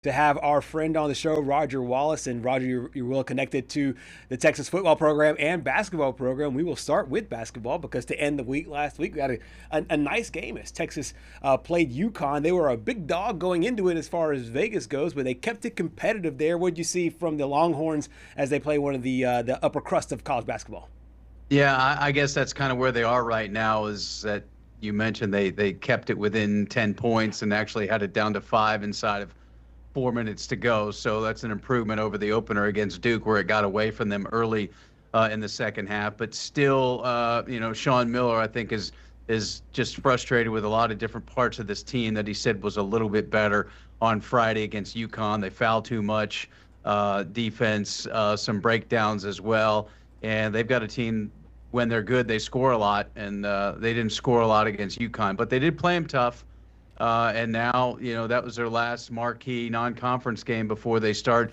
To have our friend on the show, Roger Wallace. And Roger, you're well connected to the Texas football program and basketball program. We will start with basketball because to end the week last week, we had a nice game as Texas played UConn. They were a big dog going into it as far as Vegas goes, but they kept it competitive there. What did you see from the Longhorns as they play one of the upper crust of college basketball? Yeah, I guess that's kind of where they are right now. Is that you mentioned they kept it within 10 points and actually had it down to 5 inside of 4 minutes to go. So that's an improvement over the opener against Duke, where it got away from them early in the second half. But still, Sean Miller, I think, is just frustrated with a lot of different parts of this team that he said was a little bit better on Friday against UConn. They foul too much, defense, some breakdowns as well. And they've got a team, when they're good, they score a lot, and they didn't score a lot against UConn. But they did play them tough. And now, that was their last marquee non-conference game before they start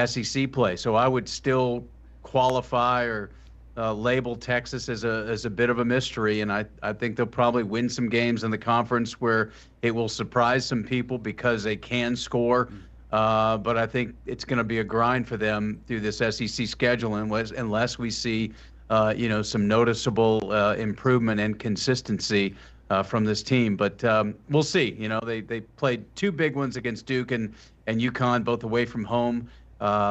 SEC play. So I would still qualify or label Texas as a bit of a mystery. And I think they'll probably win some games in the conference where it will surprise some people because they can score. But I think it's going to be a grind for them through this SEC schedule unless we see, some noticeable improvement and consistency from this team. But we'll see. They played two big ones against Duke and UConn, both away from home.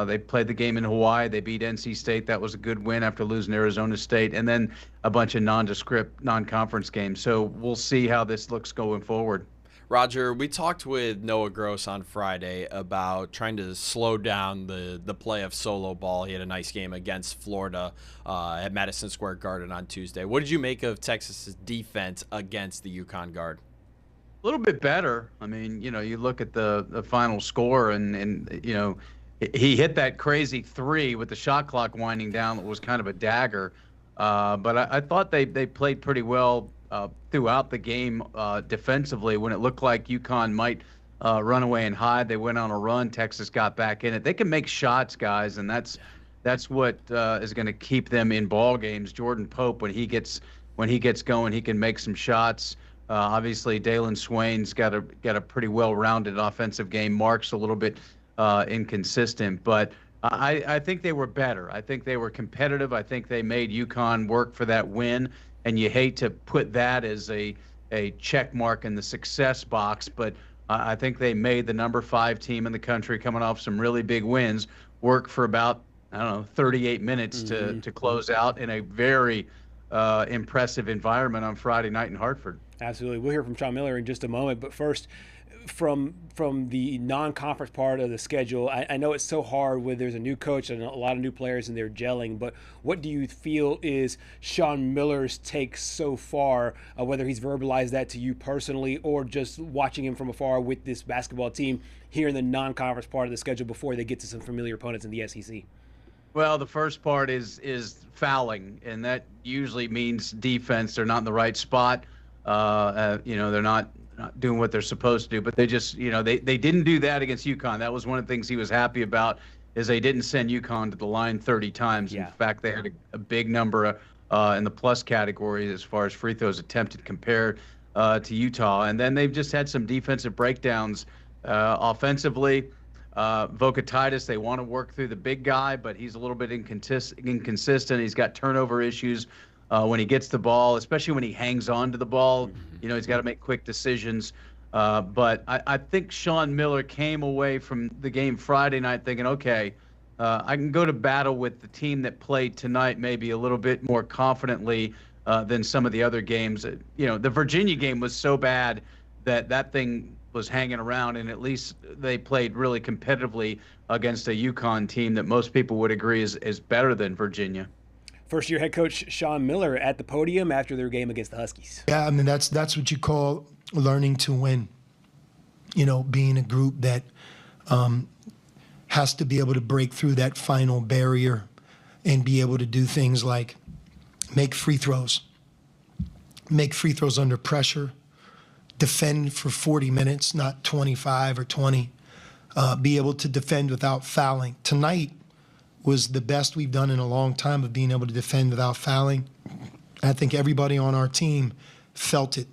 They played the game in Hawaii. They beat NC State. That was a good win after losing Arizona State. And then a bunch of nondescript non-conference games. So we'll see how this looks going forward. Roger, we talked with Noah Gross on Friday about trying to slow down the play of solo ball. He had a nice game against Florida at Madison Square Garden on Tuesday. What did you make of Texas's defense against the UConn guard? A little bit better. I mean, you look at the final score and he hit that crazy three with the shot clock winding down that was kind of a dagger. But I thought they played pretty well throughout the game defensively. When it looked like UConn might run away and hide, they went on a run. Texas got back in it. They can make shots, guys, and that's what is going to keep them in ball games. Jordan Pope, when he gets going, he can make some shots. Obviously, Dalen Swain's got a pretty well-rounded offensive game. Mark's a little bit inconsistent, but I think they were better. I think they were competitive. I think they made UConn work for that win. And you hate to put that as a check mark in the success box, but I think they made the number 5 team in the country, coming off some really big wins, work for about 38 minutes to close out in a very impressive environment on Friday night in Hartford. Absolutely. We'll hear from Sean Miller in just a moment, but first, from the non-conference part of the schedule, I know it's so hard when there's a new coach and a lot of new players and they're gelling, but what do you feel is Sean Miller's take so far, whether he's verbalized that to you personally or just watching him from afar with this basketball team here in the non-conference part of the schedule before they get to some familiar opponents in the SEC? Well, the first part is fouling, and that usually means defense. They're not in the right spot. They're not doing what they're supposed to do, but they just, they didn't do that against UConn. That was one of the things he was happy about, is they didn't send UConn to the line 30 times. Yeah. In fact, they had a big number in the plus category as far as free throws attempted compared to Utah. And then they've just had some defensive breakdowns offensively. Vokatitis, they want to work through the big guy, but he's a little bit inconsistent. He's got turnover issues. When he gets the ball, especially when he hangs on to the ball, he's got to make quick decisions. But I think Sean Miller came away from the game Friday night thinking, okay, I can go to battle with the team that played tonight maybe a little bit more confidently than some of the other games. The Virginia game was so bad that thing was hanging around, and at least they played really competitively against a UConn team that most people would agree is better than Virginia. First-year head coach Sean Miller at the podium after their game against the Huskies. Yeah, I mean, that's what you call learning to win. Being a group that has to be able to break through that final barrier and be able to do things like make free throws under pressure, defend for 40 minutes, not 25 or 20, be able to defend without fouling. Tonight was the best we've done in a long time of being able to defend without fouling. I think everybody on our team felt it,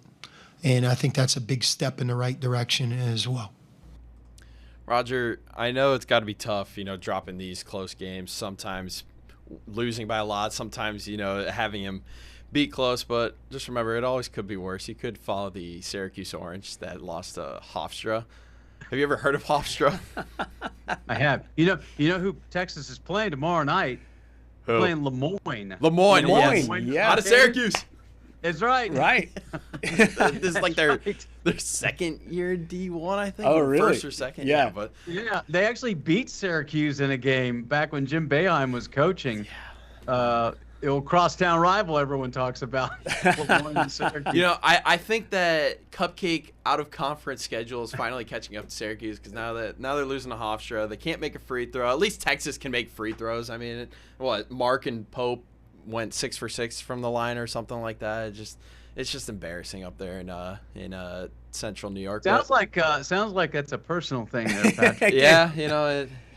and I think that's a big step in the right direction as well. Roger, I know it's got to be tough, dropping these close games, sometimes losing by a lot, sometimes, having him beat close, but just remember, it always could be worse. You could follow the Syracuse Orange that lost to Hofstra. Have you ever heard of Hofstra? I have. You know who Texas is playing tomorrow night? Who? Playing Lemoyne. Lemoyne, yes. Yeah. Out of Syracuse. That's right. Right. This is like their second year D1, I think. Oh, or really? First or second. Yeah. But Yeah, they actually beat Syracuse in a game back when Jim Boeheim was coaching. The old crosstown rival everyone talks about. Lemoyne and Syracuse. I think that Cupcake out of conference schedule is finally catching up to Syracuse, because now they're losing to Hofstra. They can't make a free throw. At least Texas can make free throws. I mean, Mark and Pope went 6 for 6 from the line or something like that. It's just embarrassing up there in central New York. Sounds like that's a personal thing there, Patrick. Yeah,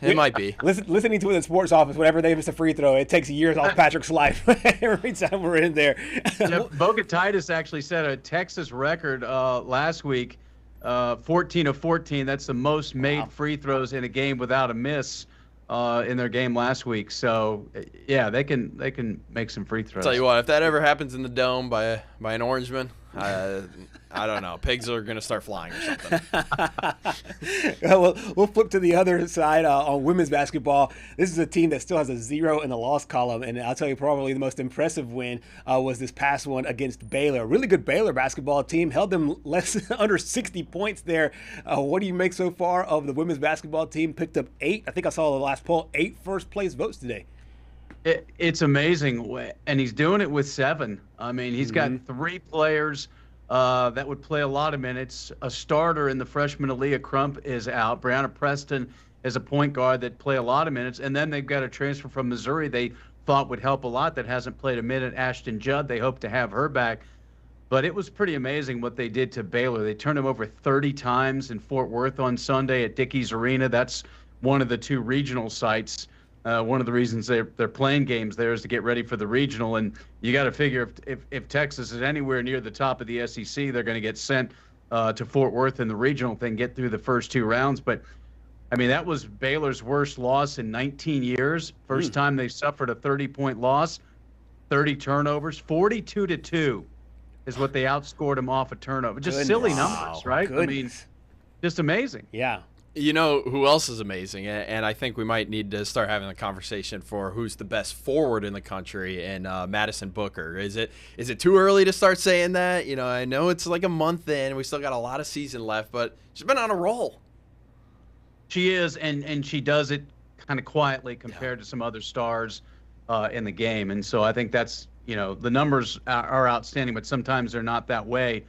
it might be. Listening to it in the sports office, whenever they miss a free throw, it takes years off Patrick's life every time we're in there. Bogatitis actually set a Texas record last week, 14 of 14. That's the most made free throws in a game without a miss in their game last week. So yeah, they can make some free throws. Tell you what, if that ever happens in the Dome by an Orangeman, I don't know. Pigs are going to start flying or something. Well, we'll flip to the other side on women's basketball. This is a team that still has a 0 in the loss column, and I'll tell you, probably the most impressive win was this past one against Baylor. A really good Baylor basketball team, held them under 60 points there. What do you make so far of the women's basketball team? Picked up 8. I think I saw the last poll, 8 first-place votes today. It's amazing, and he's doing it with 7. I mean, he's got 3 players that would play a lot of minutes. A starter in the freshman Aaliyah Crump is out. Brianna Preston is a point guard that play a lot of minutes. And then they've got a transfer from Missouri they thought would help a lot that hasn't played a minute, Ashton Judd. They hope to have her back. But it was pretty amazing what they did to Baylor. They turned them over 30 times in Fort Worth on Sunday at Dickies Arena. That's one of the 2 regional sites. One of the reasons they're playing games there is to get ready for the regional, and you got to figure if Texas is anywhere near the top of the SEC, they're going to get sent to Fort Worth in the regional thing, get through the first 2 rounds. But I mean, that was Baylor's worst loss in 19 years. First time they suffered a 30-point loss, 30 turnovers, 42-2 is what they outscored them off a turnover. Just silly numbers, right? Goodness. I mean, just amazing. Yeah. You know who else is amazing, and I think we might need to start having a conversation for who's the best forward in the country, and Madison Booker. Is it too early to start saying that? I know it's like a month in, we still got a lot of season left, but she's been on a roll. She is, and she does it kind of quietly compared to some other stars in the game, and so I think that's the numbers are outstanding, but sometimes they're not that way.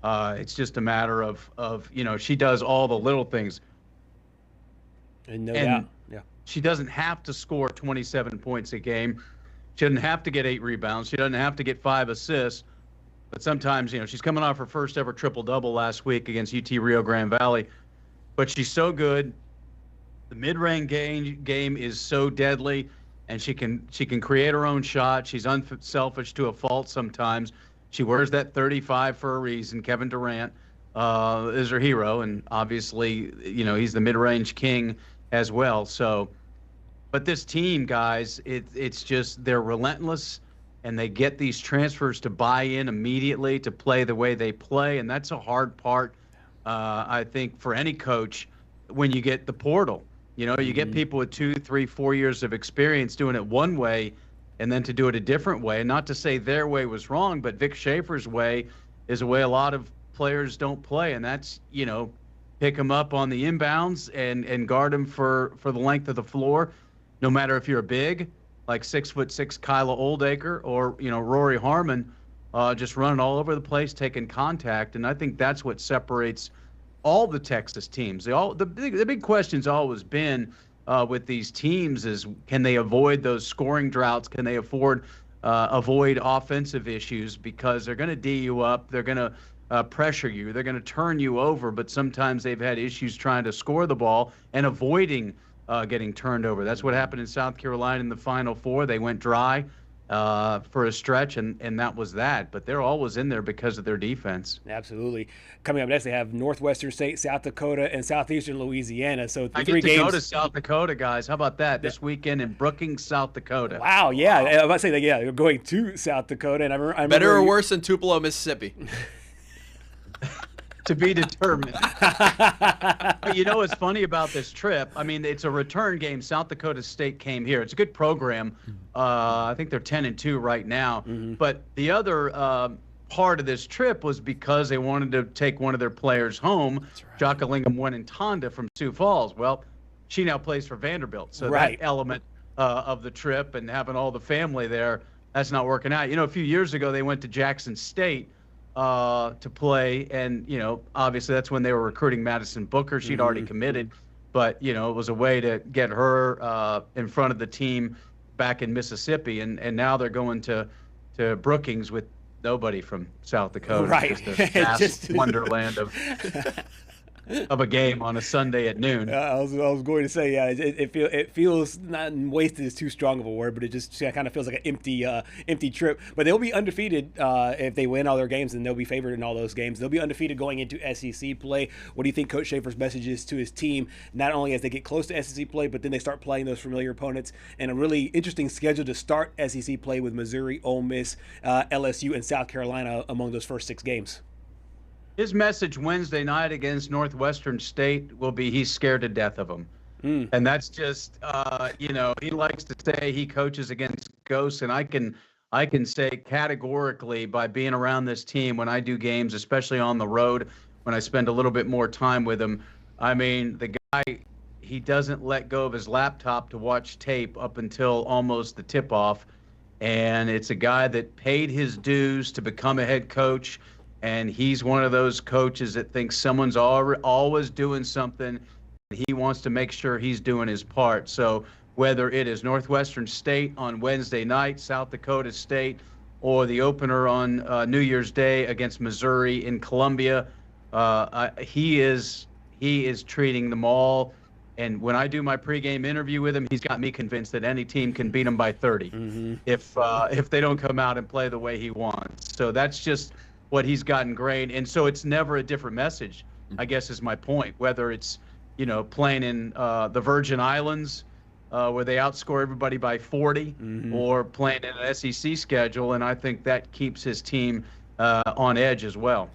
It's just a matter of she does all the little things. And no doubt. Yeah. She doesn't have to score 27 points a game. She doesn't have to get 8 rebounds. She doesn't have to get 5 assists. But sometimes, she's coming off her first ever triple-double last week against UT Rio Grande Valley. But she's so good. The mid-range game is so deadly, and she can create her own shot. She's unselfish to a fault sometimes. She wears that 35 for a reason. Kevin Durant is her hero, and obviously, he's the mid-range king as well. So, but this team, guys, it's just they're relentless, and they get these transfers to buy in immediately to play the way they play, and that's a hard part, I think, for any coach when you get the portal. You get people with 2, 3, 4 years of experience doing it one way, and then to do it a different way. And not to say their way was wrong, but Vic Schaefer's way is a way a lot of players don't play, and that's pick them up on the inbounds and guard them for the length of the floor, no matter if you're a big like 6'6" Kyla Oldacre or Rory Harmon, just running all over the place, taking contact. And I think that's what separates all the Texas teams. The big question's always been with these teams is, can they avoid those scoring droughts? Can they avoid offensive issues? Because they're going to D you up. They're going to pressure you. They're going to turn you over, but sometimes they've had issues trying to score the ball and avoiding getting turned over. That's what happened in South Carolina in the Final Four. They went dry for a stretch, and that was that. But they're always in there because of their defense. Absolutely. Coming up next, they have Northwestern State, South Dakota, and Southeastern Louisiana. So I three get to games. go to South Dakota, guys. How about that this weekend in Brookings, South Dakota? Wow, yeah. I'm about to say that. Yeah, they're going to South Dakota, and I remember Better or worse than Tupelo, Mississippi? To be determined. But you know what's funny about this trip? I mean, it's a return game. South Dakota State came here. It's a good program. I think they're 10-2 right now. But the other part of this trip was because they wanted to take one of their players home. Jocalingham went in Tonda from Sioux Falls. Well, she now plays for Vanderbilt. So that element of the trip and having all the family there, that's not working out. You know, a few years ago, they went to Jackson State to play, and obviously that's when they were recruiting Madison Booker. She'd already committed, but it was a way to get her in front of the team back in Mississippi, and now they're going to Brookings with nobody from South Dakota. Right. Just a vast wonderland of a game on a Sunday at noon. I was going to say, yeah, it feels, not wasted is too strong of a word, but it just kind of feels like an empty trip. But they'll be undefeated if they win all their games, and they'll be favored in all those games. They'll be undefeated going into SEC play. What do you think Coach Schaefer's message is to his team, not only as they get close to SEC play, but then they start playing those familiar opponents, and a really interesting schedule to start SEC play with Missouri, Ole Miss, LSU, and South Carolina among those first 6 games? His message Wednesday night against Northwestern State will be he's scared to death of them. And that's just, he likes to say he coaches against ghosts. And I can say categorically by being around this team when I do games, especially on the road, when I spend a little bit more time with him, I mean, the guy, he doesn't let go of his laptop to watch tape up until almost the tip-off. And it's a guy that paid his dues to become a head coach. And he's one of those coaches that thinks someone's always doing something. He wants to make sure he's doing his part. So whether it is Northwestern State on Wednesday night, South Dakota State, or the opener on New Year's Day against Missouri in Columbia, he is treating them all. And when I do my pregame interview with him, he's got me convinced that any team can beat him by 30 if they don't come out and play the way he wants. So that's just what he's got ingrained. And so it's never a different message, I guess is my point, whether it's, playing in the Virgin Islands where they outscore everybody by 40 or playing in an SEC schedule. And I think that keeps his team on edge as well.